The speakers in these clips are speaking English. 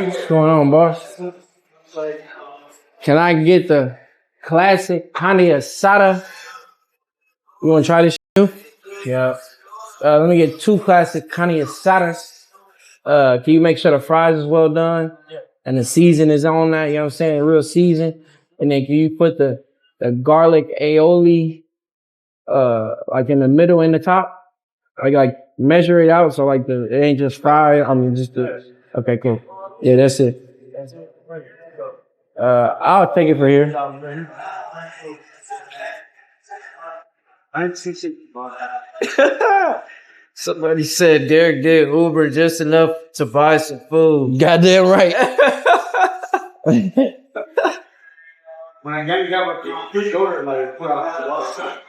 What's going on, boss? Can I get the classic carne asada? You want to try this too? Yeah. Let me get two classic carne asadas. Can you make sure the fries is well done and the season is on that? You know what I'm saying? Real season. And then can you put the garlic aioli like in the middle and the top? Like measure it out so like it ain't just fried. I mean just the okay, cool. Yeah, that's it. I'll take it for here. Somebody said Derek did Uber just enough to buy some food. Goddamn right. When I got my fish order, like put out the water.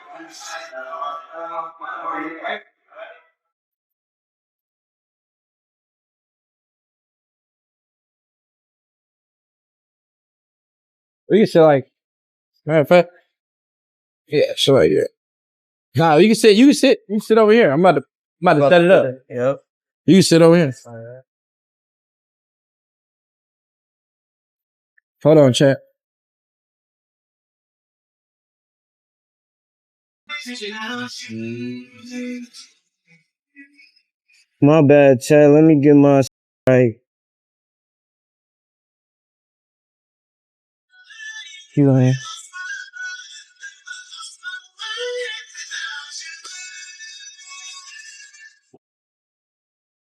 We can sit like matter of fact. Yeah, sure, yeah. Nah, you can sit. You can sit. You can sit over here. I'm about to set it up. Yep. You can sit over here. Hold on, chat. My bad, Chad. Let me get my right. You on here?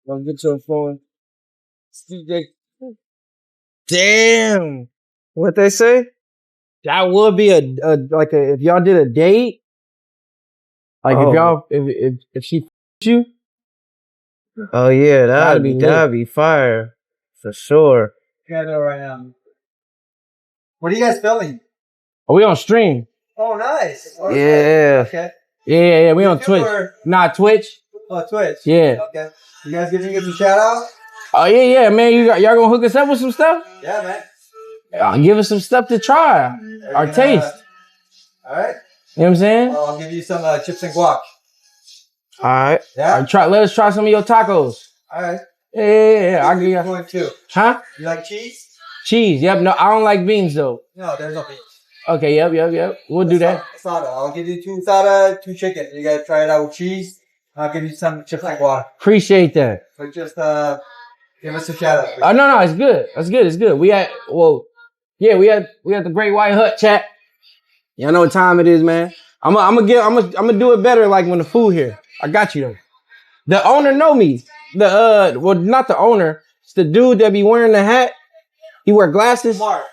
Don't get your phone. CJ. Damn. What they say? That would be a like a if y'all did a date. Like if y'all if she you, Oh yeah, that'd be lit. that'd be fire for sure. Yeah, no, right now. What are you guys filming? Oh, we on stream. Oh, nice. Yeah. Okay. Yeah. We on YouTube Twitch. or- Nah, Twitch. Oh, Twitch. Yeah. Okay. You guys gonna get some shout out? Oh yeah, man. Y'all gonna hook us up with some stuff? Yeah, man. Give us some stuff to try. Our taste. All right. You know what I'm saying? I'll give you some chips and guac. All right. Yeah. Let us try some of your tacos. All right. Yeah. I'll give you. Going too. Huh? You like cheese? Cheese. Yep. No, I don't like beans though. No, there's no beans. Okay. Yep. We'll do that. Sada. I'll give you 2 sada, 2 chicken. You gotta try it out with cheese. I'll give you some chips and guac. Appreciate that. But just give us a shout out. Oh no, it's good. It's good. We had the Great White Hut chat. Y'all know what time it is, man. I'm gonna do it better like when the food here. I got you though. The owner know me. Not the owner. It's the dude that be wearing the hat. He wear glasses. Mark.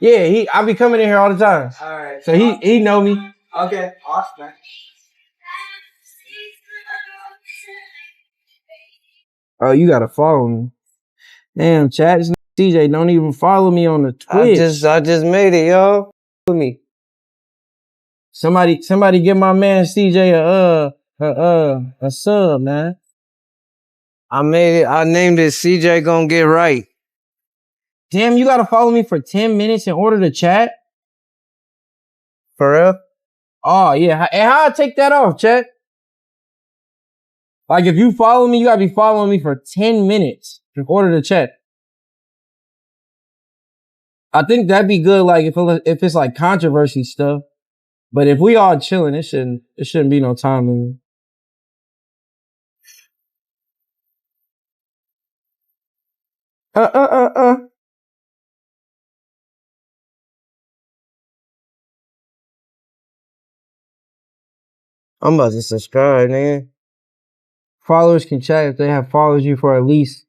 Yeah, I be coming in here all the time. All right. So he know me. Okay. Awesome, man. Oh, you gotta follow me. Damn, chat. This CJ don't even follow me on the Twitch. I just made it, yo. With me. Somebody give my man CJ a sub, man. I made it. I named it CJ Gonna Get Right. Damn, you gotta follow me for 10 minutes in order to chat? For real? Oh, yeah. And how I take that off, chat? Like, if you follow me, you gotta be following me for 10 minutes in order to chat. I think that'd be good, like, if it's like controversy stuff. But if we all chilling, it shouldn't be no time limit. I'm about to subscribe, nigga. Followers can chat if they have followed you for at least.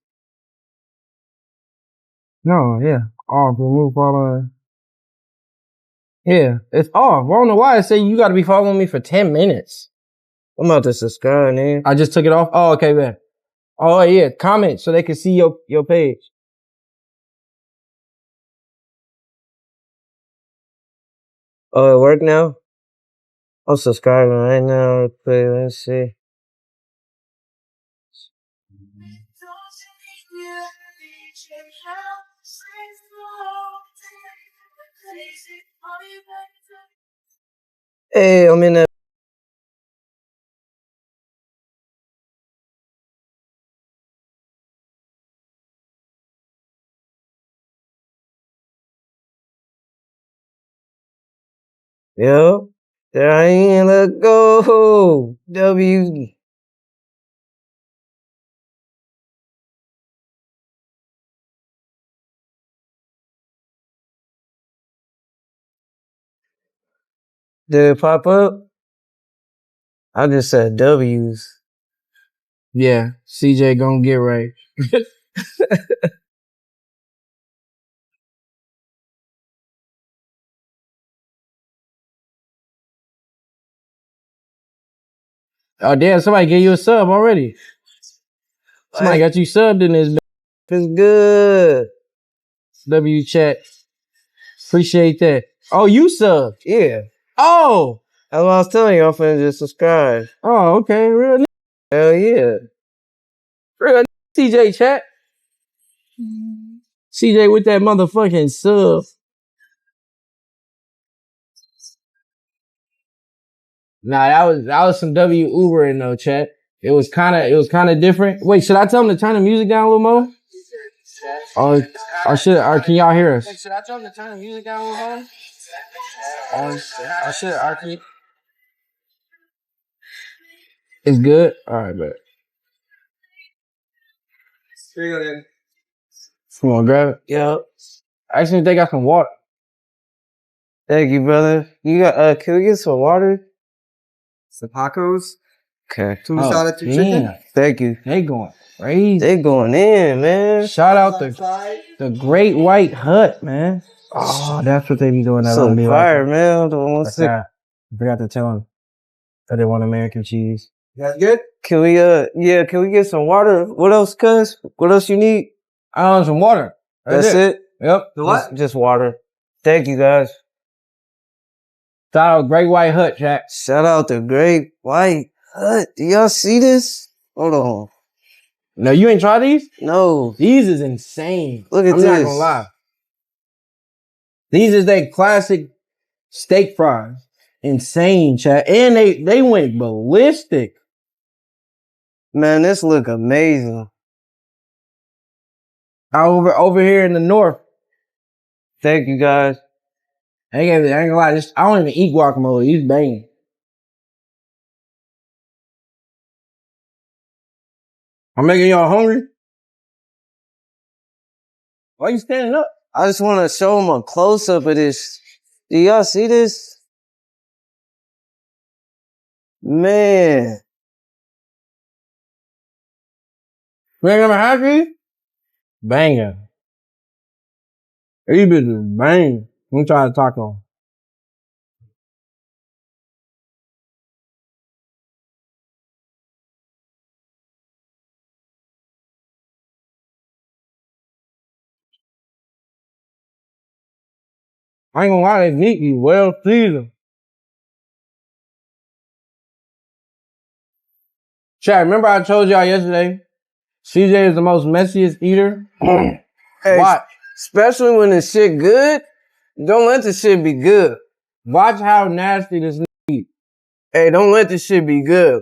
No, yeah. Off, remove follower. Yeah, it's off. I don't know why I say you gotta be following me for 10 minutes. I'm about to subscribe, nigga. I just took it off. Oh, okay, man. Oh yeah, comment so they can see your page. Oh, it worked now? I'm subscribing right now. Let's see. Hey, I'm in that. Yo, there I ain't let go. W. Did it pop up? I just said W's. Yeah, CJ gonna get right. Oh damn, somebody gave you a sub already. Somebody got you subbed in this It's good. W chat. Appreciate that. Oh, you subbed. Yeah. Oh. That's what I was telling you. I'm finna just subscribe. Oh, okay. Real Hell yeah. real CJ chat. CJ with that motherfucking sub. Nah, that was some W Uber in though, chat. It was kinda different. Wait, should I tell him to turn the music down a little more? Or can y'all hear us? Should I tell him to turn the music down a little more? Can you? It's good? Alright, bet. Here you go, then. Come on, grab it. Yep. Actually, they got some water. Thank you, brother. You got can we get some water? Some tacos. Okay. Two salad, two chicken. Damn. Thank you. They going crazy. They going in, man. Shout out the Great White Hut, man. Oh, that's what they be doing. That Some be fire, like, man. The one that's sick. I forgot to tell them that they want American cheese. You guys good? Can we yeah, can we get some water? What else, cuz? What else you need? I want some water. That's it? Yep. The what? Just water. Thank you, guys. Shout out Great White Hut, Jack. Shout out to Great White Hut. Do y'all see this? Hold on. No, you ain't tried these? No. These is insane. Look at I'm this. not gonna lie. These is that classic steak fries. Insane, chat. And they went ballistic. Man, this look amazing. Over here in the north. Thank you, guys. I ain't gonna lie, I don't even eat guacamole. These banging. I'm making y'all hungry. Why you standing up? I just want to show them a close-up of this. Do y'all see this? Man. You ain't never had these? Banger. These bitches bang. Let me try the taco. I ain't gonna lie, they meat you well seasoned. Chat, remember I told y'all yesterday, CJ is the most messiest eater? Hey, Watch. especially when the shit good, don't let the shit be good. Watch how nasty this nigga eat. Hey, don't let the shit be good.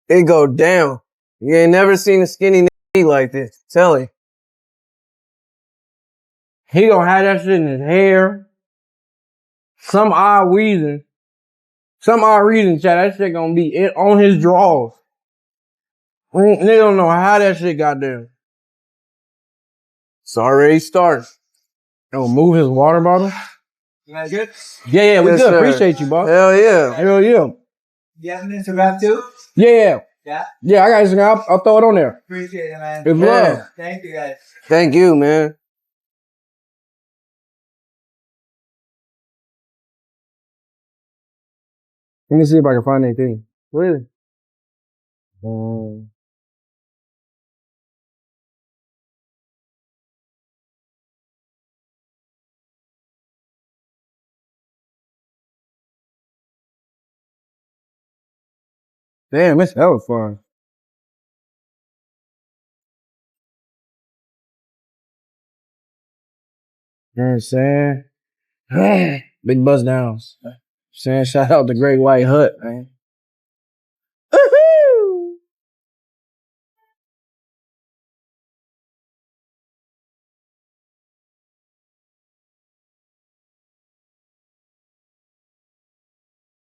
It go down. You ain't never seen a skinny nigga eat like this. Tell you. He gonna have that shit in his hair. Some odd reason, chat, that shit gonna be on his drawers. They don't know how that shit got there. It's already started. Oh, move his water bottle? You guys good? Yeah, we Yes, good. sir. Appreciate you, boss. Hell yeah. Hell yeah. You have an Instagram too? Yeah. Yeah? Yeah, I got Instagram. I'll throw it on there. Appreciate it, man. It's Yeah. love. Thank you, guys. Thank you, man. Let me see if I can find anything. Really? Damn, it's hella fun. You know what I'm saying? Big buzz downs. Saying shout out to Great White Hut, man. Woohoo!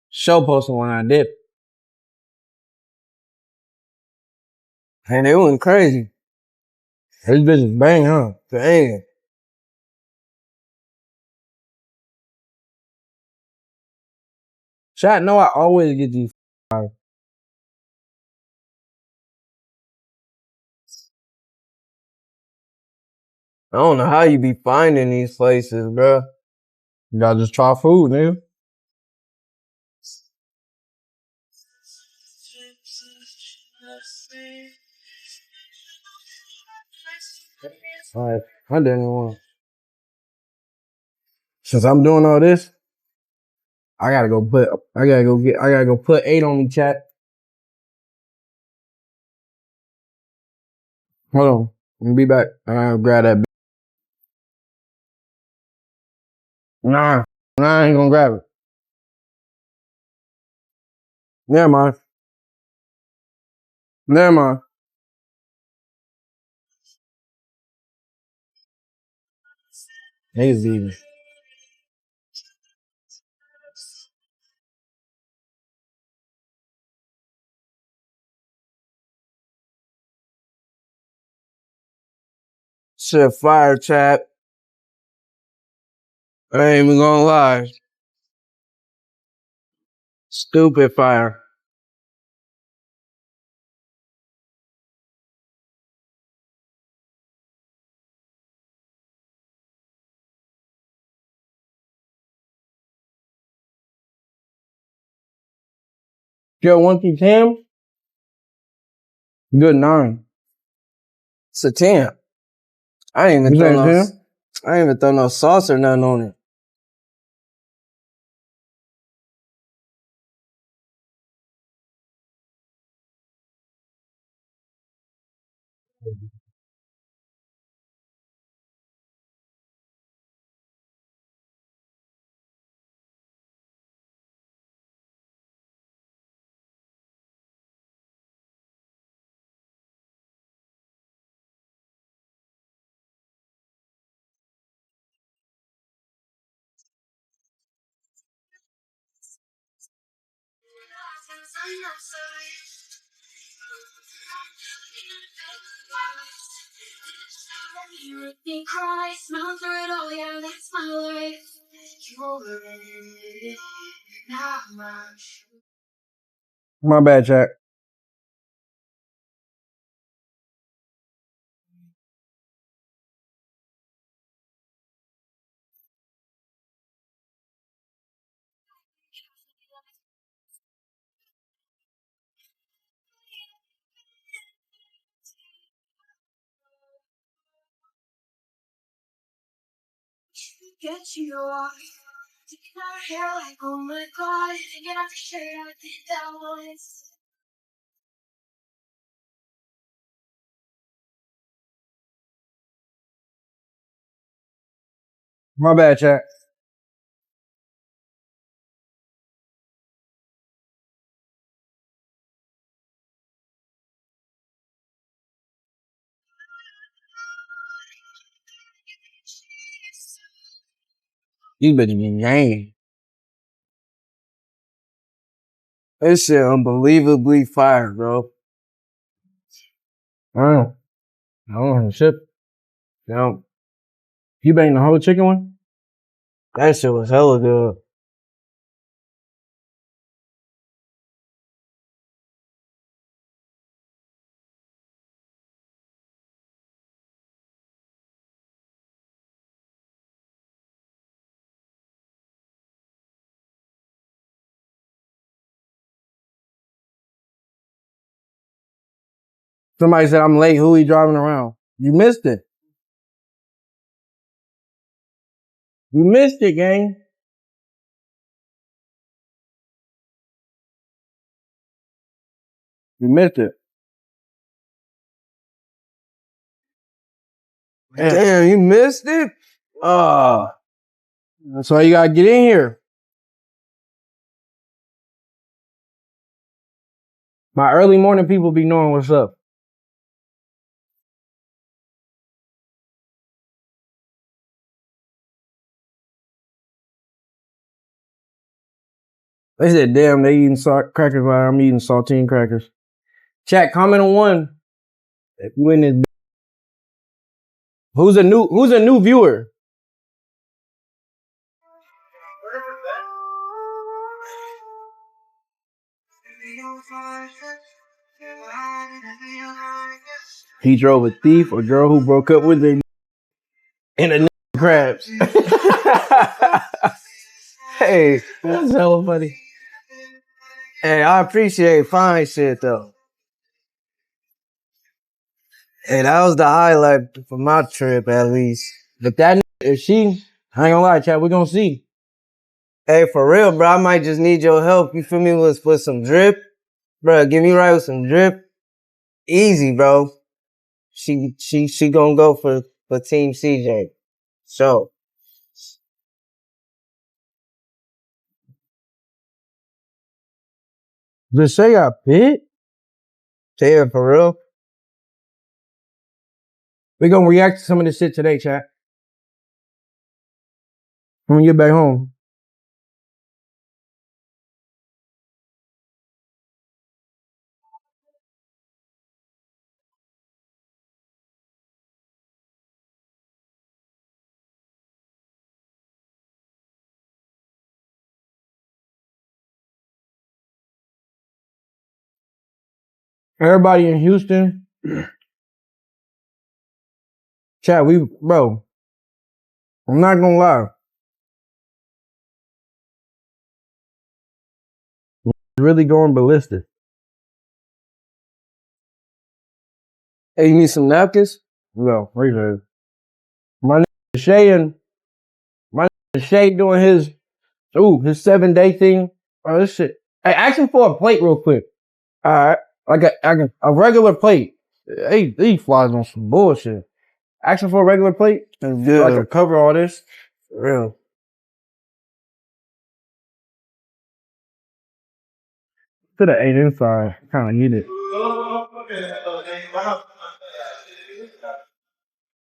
Show posting when I dip. And they went crazy. This bitch is bang, huh? Dang. Chat know I always get these. I don't know how you be finding these places, bro. You gotta just try food, nigga. Alright, I didn't want. Since I'm doing all this, I gotta go put 8 on me, chat. Hold on. I'm gonna be back. I gotta grab that. Nah, I ain't gonna grab it. Never mind. Never mind. Niggas leaving. Shit fire, chat. I ain't even gonna lie. Stupid fire. Yo, 1 through 10? Good 9. It's a 10. I ain't even You throw saying no 10? I ain't even throw no sauce or nothing on it. My bad, chat. My bad, chat. These bitches be gang. This shit unbelievably fire, bro. I don't know. Shit. Now, You banged the whole chicken one? that shit was hella good. Somebody said I'm late. Who he driving around? You missed it. You missed it, gang. You missed it. Damn, you missed it? That's why you gotta get in here. My early morning people be knowing what's up. They said, damn, they eating crackers while I'm eating saltine crackers. Chat, comment on one. If you in this, who's a new viewer? He drove a thief or girl who broke up with her and a crabs. Hey, That's hella funny. hey, I appreciate fine shit though. Hey, that was the highlight for my trip at least. But that if she, I ain't gonna lie, chat, we gonna see. Hey, for real, bro, I might just need your help. You feel me with some drip, bro? Get me right with some drip. Easy, bro. She gonna go for Team CJ. So. Just say I bit. Yeah, for real. We gonna react to some of this shit today, chat. When we get back home. Everybody in Houston. Chat, bro, I'm not gonna lie. Really going ballistic. Hey, you need some napkins? No, right there. My nigga Shay doing his 7-day thing. Oh, this shit. Hey, ask him for a plate real quick. Alright. Like a regular plate. Hey, these flies on some bullshit. Ask him for a regular plate. That's So good. I can cover all this. For real. Should have ate inside. Kinda need it.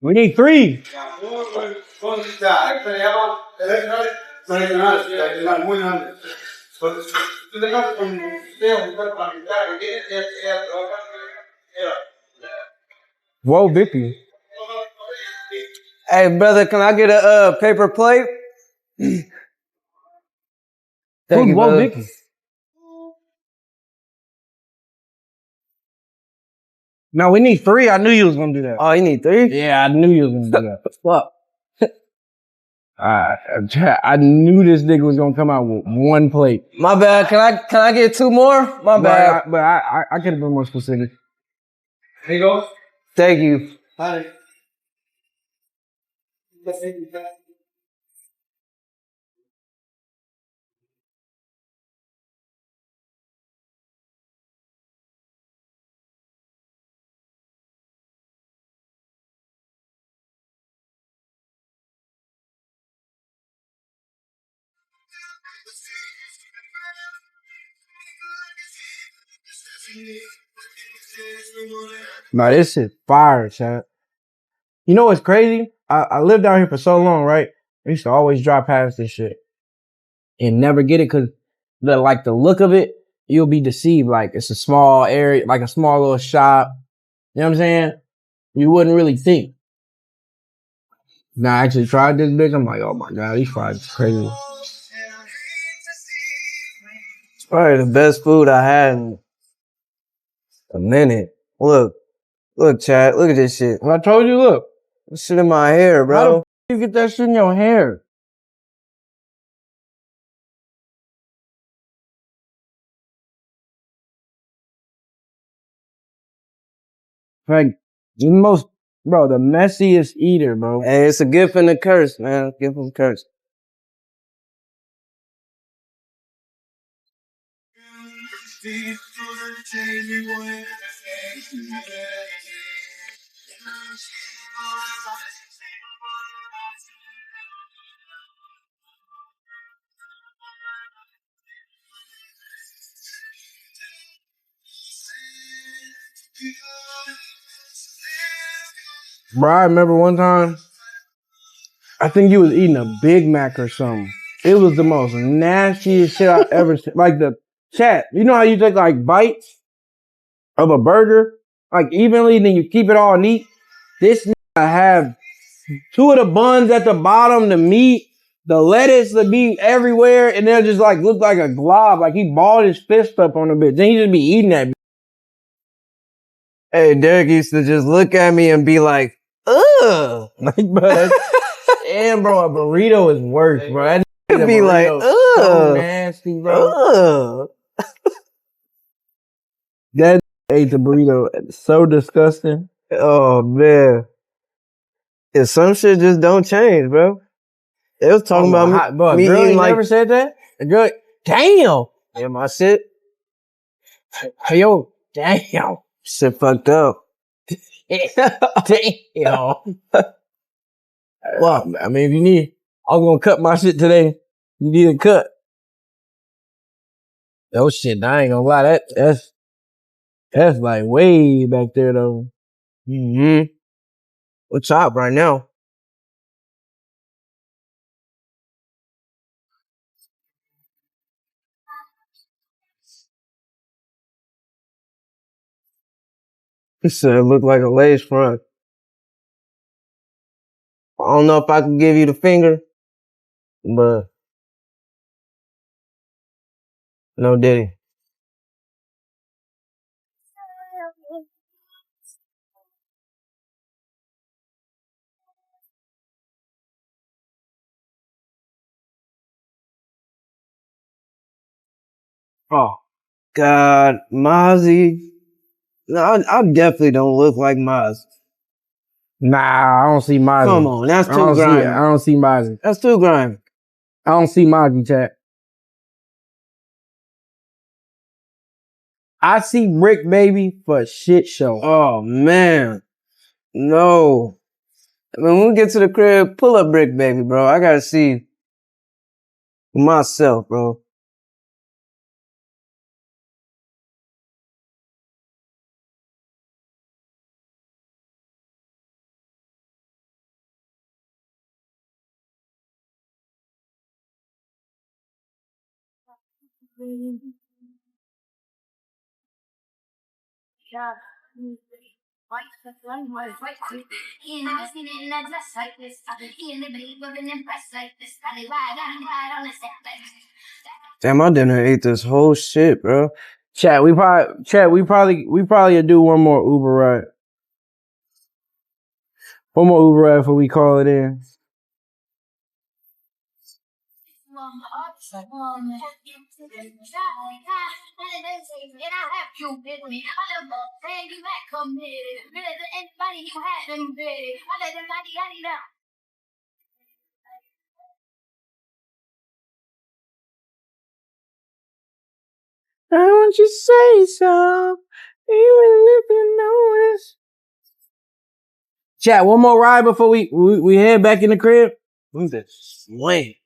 We need 3. Whoa, Vicky. Hey, brother, can I get a paper plate? Thank Who's you, Whoa, brother. Vicky? No, we need 3. I knew you was gonna do that. Oh, you need 3? Yeah, I knew you was gonna do that. Fuck. I knew this nigga was gonna come out with 1 plate. My bad. Can I get 2 more? My bad. But I could have been more specific. Here you go. Thank you. Hi. Nah, this shit fire, chat. You know what's crazy? I lived out here for so long, right? I used to always drive past this shit and never get it because the look of it, you'll be deceived. Like it's a small area, like a small little shop. You know what I'm saying? You wouldn't really think. Now I actually tried this bitch. I'm like, oh my god, these fries is crazy. It's probably the best food I had in a minute. Look, Chad. Look at this shit. Well, I told you, look. This shit in my hair, bro. How the f you get that shit in your hair? Like the messiest eater, bro. Hey, it's a gift and a curse, man. Gift and a curse. Bro, I remember one time, I think you was eating a Big Mac or something. It was the most nastiest shit I ever seen. Like the chat, you know how you take like bites of a burger, like evenly, then you keep it all neat? This nigga have two of the buns at the bottom, the meat, the lettuce, the meat everywhere, and they'll just like look like a glob, like he balled his fist up on the bit. Then he just be eating that. Hey, Derek used to just look at me and be like, ugh. Like, bro, and bro, a burrito is worse, bro. That He'd be like, so ugh. nasty, bro. Ugh. That ate the burrito. It's so disgusting. Oh, man. Yeah, some shit just don't change, bro. They was talking about hot, bro, me girl eating ain't like, never said that? A girl, damn. yeah, my shit Yo, damn. fucked up. Damn. Well, I mean, if you need, I'm gonna cut my shit today. You need a cut. Oh shit, I ain't gonna lie. That's like way back there though. Mm-hmm. What's up right now? He said it looked like a lace front. I don't know if I can give you the finger, but no diddy. Oh, God, Mozzie. No, I definitely don't look like Mozzie. Nah, I don't see Mozzie. Come on, that's I too don't grimy. I don't see Mozzie. That's too grimy. I don't see Mozzie, chat. I see Brick Baby for shit show. Oh, man. No. When we get to the crib, pull up Brick Baby, bro. I gotta see myself, bro. Damn, I didn't eat this whole shit, bro. Chat, we probably do one more Uber ride. One more Uber ride before we call it in. I want you to say so, even if you notice. Chat, one more ride before we head back in the crib. Who's this? Wait.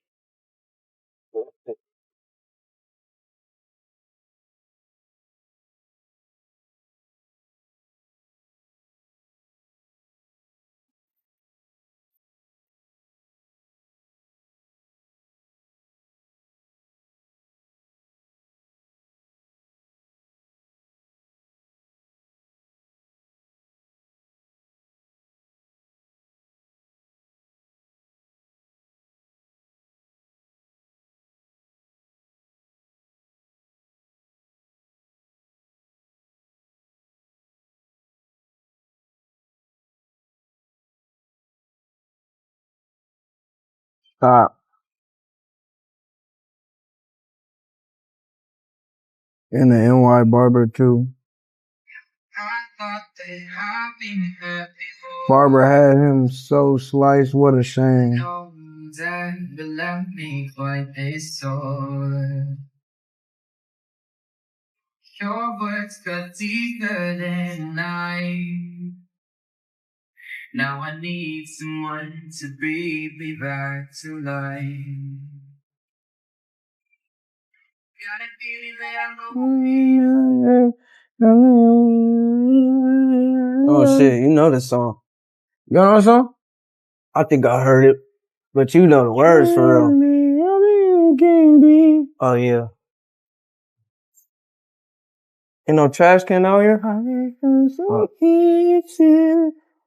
Stop. And the NY Barber too. Barber had him so sliced. What a shame. Your words cut deeper than I. Now I need someone to breathe me back to life. Got a feeling that I'm Oh shit, you know this song. You know the song? I think I heard it, but you know the words for real. Oh yeah. Ain't no trash can out here?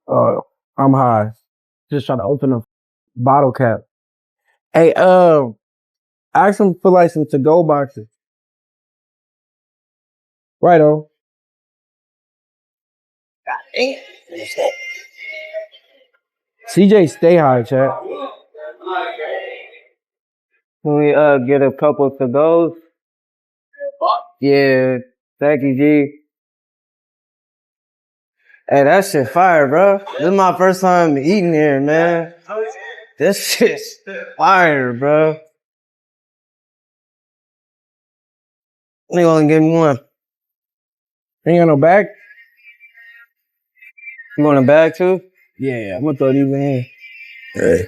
Oh, I'm high. Just trying to open a bottle cap. Hey, ask them for like some to-go boxes. Righto. CJ, stay high, chat. Can we get a couple to those? Yeah, thank you, G. Hey, that shit fire, bro. This is my first time eating here, man. This shit's fire, bro. They only give me one. Ain't got no bag? You want a bag too? Yeah, I'm gonna throw these in here. Hey.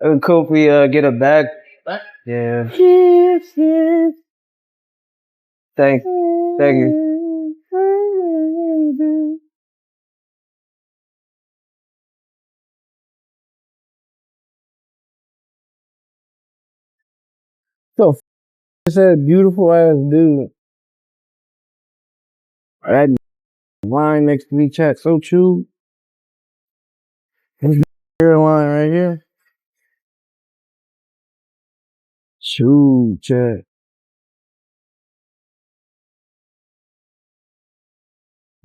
It would be cool if we get a bag. Yeah. Thank you. So, it's that beautiful ass dude. That line next to me, chat, so true. This line right here. True, chat.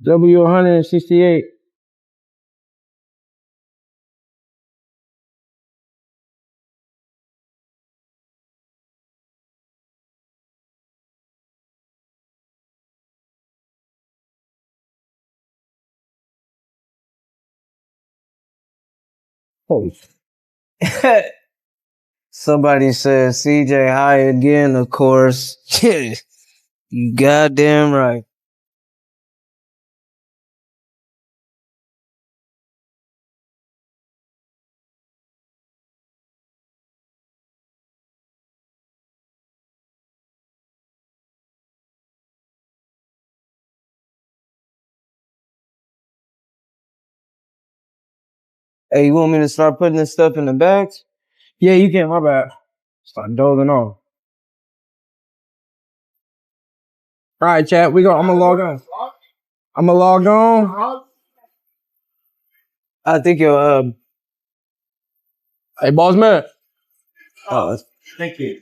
W168. Oh, Somebody said CJ high again, of course. You goddamn right. Hey, you want me to start putting this stuff in the bags? yeah, you can, my bad. Start dozing off. All right, chat, I'm gonna log on. I'm gonna log on. I think you'll, Hey, boss man. Thank you.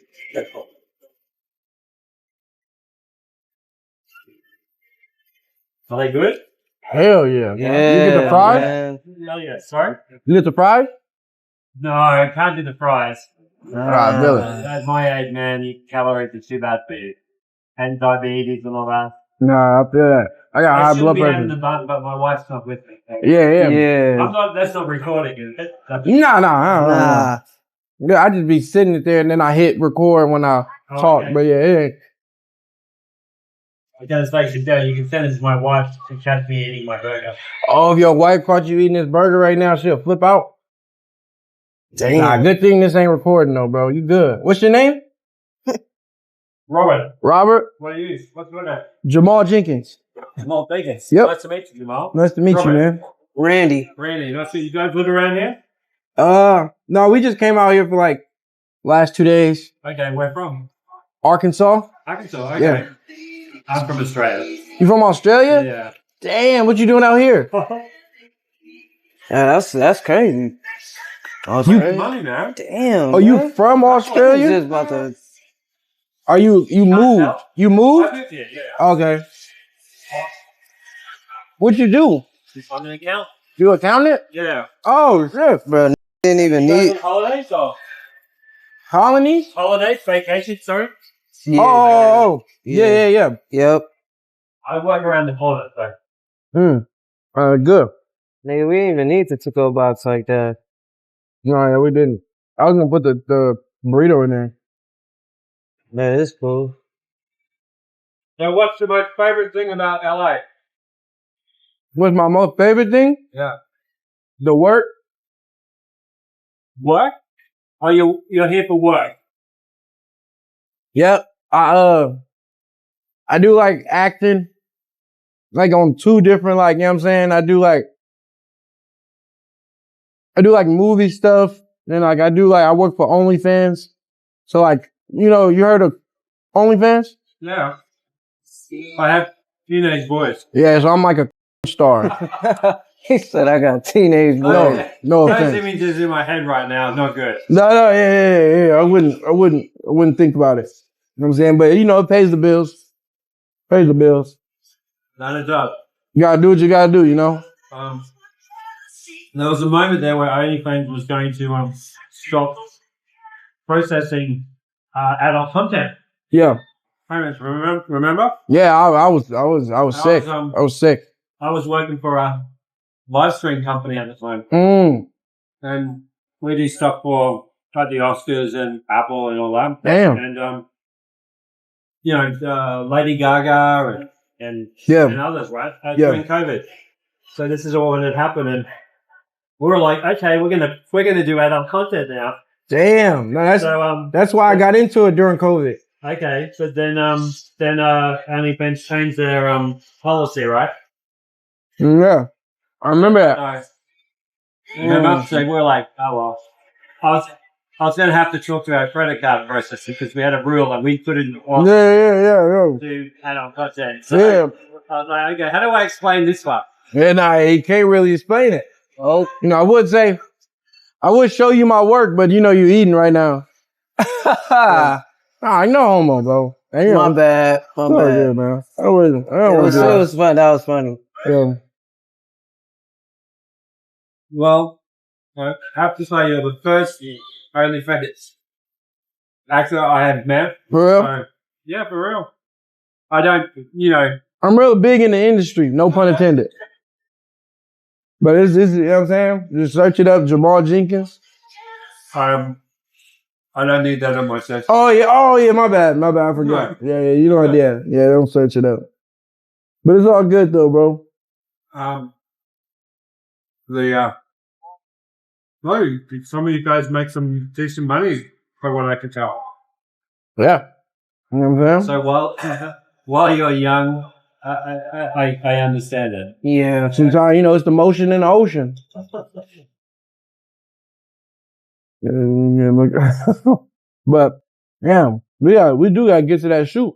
Are they good? Hell yeah. yeah. You get the fries? Man. Oh yeah. Sorry? You get the fries? No, I can't do the fries. Ah, really? At my age, man, your calories are too bad for you. And diabetes and all that. Nah, I feel that. I got I high should blood be having the pressure. bun, but my wife's not with me. Yeah. Yeah. I'm not. That's not recording, is it? Nah. Nah. Yeah, I just be sitting it there and then I hit record when I talk. okay. But yeah, it ain't. I just like to tell you, can send it to my wife to catch me eating my burger. Oh, if your wife caught you eating this burger right now, she'll flip out. Damn. Nah, good thing this ain't recording though, bro. You good. What's your name? Robert, Robert? what are you? What's your name? Jamal Jenkins. Jamal Jenkins. Yep. Nice to meet you, Jamal. Nice to meet you, man. Randy. Randy, nice to meet you. Guys live around here? No, we just came out here for like last 2 days. Okay, where from? Arkansas. Arkansas. Okay. Yeah. I'm from Australia. You from Australia? Yeah. Damn, what you doing out here? Yeah, that's crazy. Australia? Money, man. Damn. Oh, you man. from I was Australia? just about to. Are you moved? You I moved? moved here, yeah. Okay. What you do? I'm an accountant. You accountant? Yeah. Oh shit. Bro, didn't even You guys need. on holidays or? Colonies? Holidays, vacation, sorry. Yeah. Oh. Yeah. Yep. I work around the corner, so. Good. Nigga, we didn't even need to go box like that. No, yeah, we didn't. I was gonna put the burrito in there. Man, it's cool. So what's the most favorite thing about LA? What's my most favorite thing? Yeah. The work? Work? Oh, you're here for work. Yep. I do like acting, like on two different, like, you know what I'm saying? I do like movie stuff. Then like I work for OnlyFans. So like, you know, you heard of OnlyFans? Yeah. I have teenage boys. Yeah, so I'm like a star. He said I got teenage boys. No Those offense. images in my head right now, not good. No, yeah. I wouldn't think about it. You know what I'm saying? But you know, it pays the bills. Pays the bills. Not a job. You gotta do what you gotta do, you know? There was a moment there where OnlyFans was going to stop processing adult content. Yeah. Parents, remember? Yeah, I was sick. I I was sick. I was working for a live stream company at the time, and we do stuff for like the Oscars and Apple and all that. Damn. And you know, Lady Gaga and others, right? During COVID. So this is all when it happened, and we were like, okay, we're gonna do adult content now. Damn. No, that's why I got into it during COVID. Okay, but then OnlyFans changed their policy, right? Yeah. I remember that. Remember? So we were like, oh well. I was gonna have to talk to our credit card processor because we had a rule that we couldn't Yeah. do adult content. So Yeah. I was like, okay, how do I explain this one? Yeah, nah, he can't really explain it. Oh, You know, I would show you my work, but you know you eating right now. Nah, I know homo, bro. Ain't my bad. My Oh, yeah, bad. man. I don't It was fun. That was funny. Yeah. Well, I have to say you're the first OnlyFans actor I have met. For real? So, yeah, for real. I don't, you know, I'm real big in the industry, no pun intended. But it's you know what I'm saying? Just search it up, Jamal Jenkins. I don't need that on my search. Oh yeah, my bad, I forgot. Yeah, you know what, yeah, don't search it up. But it's all good though, bro. No, some of you guys make some decent money, from what I can tell. Yeah. You know what I'm saying? So while you're young, I understand it. Yeah. Sometimes, you know, it's the motion in the ocean. But yeah, we do gotta get to that shoot.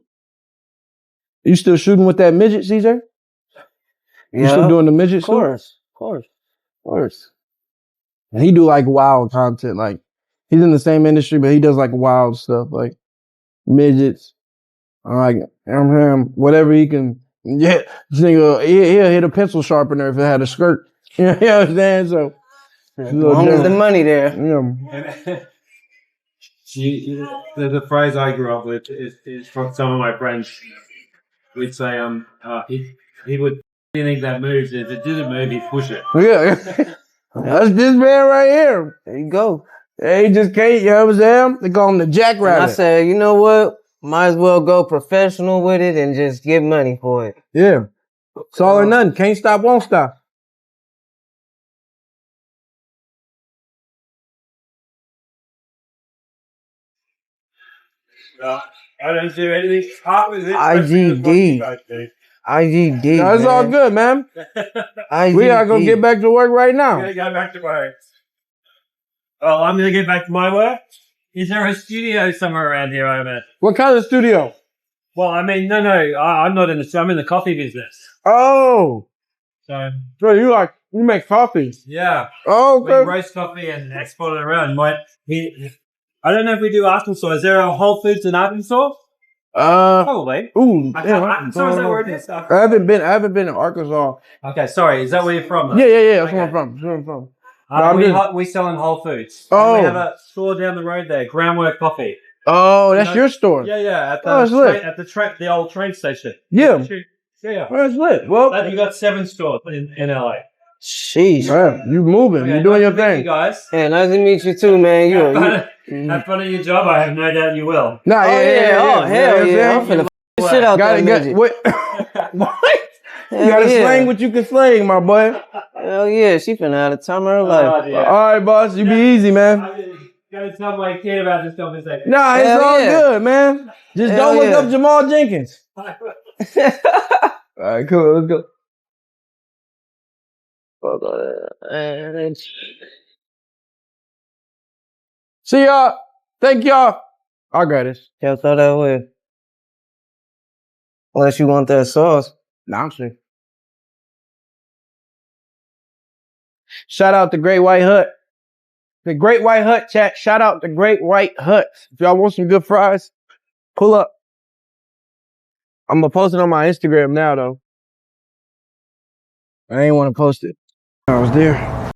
You still shooting with that midget, CJ? You still doing the midget shoot? Of course. And he do like wild content. Like he's in the same industry, but he does like wild stuff, like midgets. Like whatever he can. Yeah, this nigga, he'll hit a pencil sharpener if it had a skirt. You know what I'm saying? So As long as the money there. yeah. The phrase I grew up with is from some of my friends. We'd say, he would anything that moves. If it didn't move, he'd push it. Yeah. That's this man right here. There you go. He just can't, you know what I'm saying? They call him the jackrabbit. And I said, you know what? Might as well go professional with it and just get money for it. Yeah. It's all or nothing. Can't stop, won't stop. I don't do anything hard with it. IGD. IGD. No, it's all good, man. IGD. We gotta go get back to work right I'm now. gonna go back to work. Oh, I'm gonna get back to my work. Is there a studio somewhere around here, Omer? What kind of studio? Well, I mean, no, I'm not in I'm in the coffee business. Oh. So, So you make coffee. yeah. Oh, We okay. roast coffee and export it around. I don't know if we do Arkansas. Is there a Whole Foods in Arkansas? Probably. Ooh. Arkansas, is that where it is? I haven't been in Arkansas. Okay, sorry. Is that where you're from? Yeah. That's where Okay. I'm from. I'm We sell in Whole Foods. Oh. And we have a store down the road there, Groundwork Coffee. Oh, that's your store. Yeah. At Oh, that's lit. the old train station. Yeah. Yeah. Oh, that's lit. Well, You got 7 stores in LA. Sheesh. man, you moving. Okay, You're doing your nice to meet thing. you guys. Yeah, nice to meet you too, man. Have fun at your job. I have no doubt you will. Nah, Oh, hell yeah. I'm finna f*** shit out that midget. Wait. What? You gotta slang what you can slang, my boy. Hell yeah, she finna have the time of her life. Yeah. All right, boss. You be easy, man. Gotta tell my kid about this conversation. Nah, it's Hell all yeah. good, man. Just Hell don't look yeah. up Jamal Jenkins. All right, cool. Let's go. See y'all. Thank y'all. I got this. Yeah, throw that away. Unless you want that sauce. Nah, I'm sure. Shout out to Great White Hut. The Great White Hut chat. Shout out to Great White Hut. If y'all want some good fries, pull up. I'm gonna post it on my Instagram now, though. I ain't want to post it. I was there.